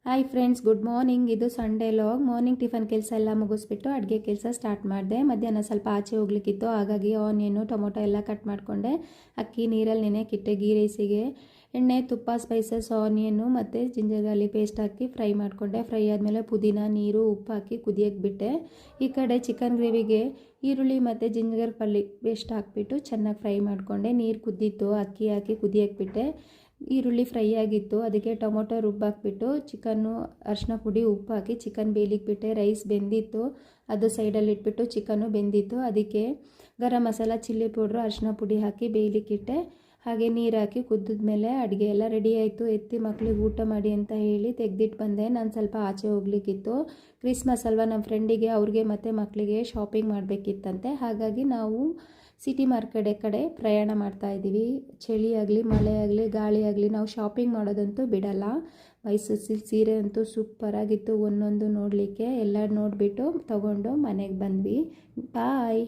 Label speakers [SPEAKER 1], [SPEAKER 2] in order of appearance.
[SPEAKER 1] Hi friends, good morning. ಇದು Sunday log. Morning tiffin ಕೆಲಸ ಎಲ್ಲ ಮುಗಿಸ್ಬಿಟ್ಟು ಅಡುಗೆ ಕೆಲಸ ಸ್ಟಾರ್ಟ್ ಮಾಡಿದೆ. ಮಧ್ಯಾಹ್ನ ಸ್ವಲ್ಪ ಆಚೆ ಹೋಗ್ಲಿಕ್ಕಿತ್ತು, ಹಾಗಾಗಿ ಆನಿಯನು ಟೊಮೊಟೊ ಎಲ್ಲ ಕಟ್ ಮಾಡಿಕೊಂಡೆ. ಅಕ್ಕಿ ನೀರಲ್ಲಿ ನೆನೆಕಿಟ್ಟೆ. ಗೀ ರೈಸಿಗೆ ಎಣ್ಣೆ, ತುಪ್ಪ, ಸ್ಪೈಸಸ್, ಆನಿಯನ್ನು ಮತ್ತು ಜಿಂಜರ್ ಗಾರ್ಲಿಕ್ ಪೇಸ್ಟ್ ಹಾಕಿ ಫ್ರೈ ಮಾಡಿಕೊಂಡೆ. ಫ್ರೈ ಆದಮೇಲೆ ಪುದೀನ, ನೀರು, ಉಪ್ಪು ಹಾಕಿ ಕುದಿಯೋಕ್ಕೆ ಬಿಟ್ಟೆ. ಈ ಕಡೆ ಚಿಕನ್ ಗ್ರೇವಿಗೆ ಈರುಳ್ಳಿ ಮತ್ತು ಜಿಂಜರ್ ಗಾರ್ಲಿಕ್ ಪೇಸ್ಟ್ ಹಾಕಿಬಿಟ್ಟು ಚೆನ್ನಾಗಿ ಫ್ರೈ ಮಾಡಿಕೊಂಡೆ. ನೀರು ಕುದ್ದಿತ್ತು, ಅಕ್ಕಿ ಹಾಕಿ ಕುದಿಯೋಕ್ಕೆ ಬಿಟ್ಟೆ. ಈರುಳ್ಳಿ ಫ್ರೈ ಆಗಿತ್ತು, ಅದಕ್ಕೆ ಟೊಮೊಟೊ ರುಬ್ಬಾಕ್ಬಿಟ್ಟು ಚಿಕನ್ನು ಅರಿಶಿನ ಪುಡಿ, ಉಪ್ಪು ಹಾಕಿ ಚಿಕನ್ ಬೇಯಲಿಕ್ಕೆ ಬಿಟ್ಟೆ. ರೈಸ್ ಬೆಂದಿತ್ತು, ಅದು ಸೈಡಲ್ಲಿ ಇಟ್ಬಿಟ್ಟು ಚಿಕನ್ನು ಬೆಂದಿತ್ತು. ಅದಕ್ಕೆ ಗರಂ ಮಸಾಲ, ಚಿಲ್ಲಿ ಪೌಡ್ರು, ಅರಿಶಿನ ಪುಡಿ ಹಾಕಿ ಬೇಯಲಿಕ್ಕಿಟ್ಟೆ. ಹಾಗೆ ನೀರು ಹಾಕಿ ಕುದ್ದಿದ್ಮೇಲೆ ಅಡುಗೆ ಎಲ್ಲ ರೆಡಿ ಆಯಿತು. ಎತ್ತಿ ಮಕ್ಳಿಗೆ ಊಟ ಮಾಡಿ ಅಂತ ಹೇಳಿ ತೆಗೆದಿಟ್ಟು ಬಂದೆ. ನಾನು ಸ್ವಲ್ಪ ಆಚೆ ಹೋಗ್ಲಿಕ್ಕಿತ್ತು. ಕ್ರಿಸ್ಮಸ್ ಅಲ್ವಾ, ನಮ್ಮ ಫ್ರೆಂಡಿಗೆ, ಅವ್ರಿಗೆ ಮತ್ತು ಮಕ್ಕಳಿಗೆ ಶಾಪಿಂಗ್ ಮಾಡಬೇಕಿತ್ತಂತೆ. ಹಾಗಾಗಿ ನಾವು ಸಿಟಿ ಮಾರ್ಕೆಟ್ ಕಡೆ ಪ್ರಯಾಣ ಮಾಡ್ತಾ ಇದ್ದೀವಿ. ಚಳಿ ಆಗಲಿ, ಮಳೆ ಆಗಲಿ, ಗಾಳಿ ಆಗಲಿ, ನಾವು ಶಾಪಿಂಗ್ ಮಾಡೋದಂತೂ ಬಿಡಲ್ಲ. ಮೈಸೂರು ಸಿಲ್ಕ್ ಸೀರೆ ಅಂತೂ ಸೂಪರಾಗಿತ್ತು. ಒಂದೊಂದು ನೋಡಲಿಕ್ಕೆ ಎಲ್ಲ ನೋಡಿಬಿಟ್ಟು ತಗೊಂಡು ಮನೆಗೆ ಬಂದ್ವಿ. ಬಾಯ್.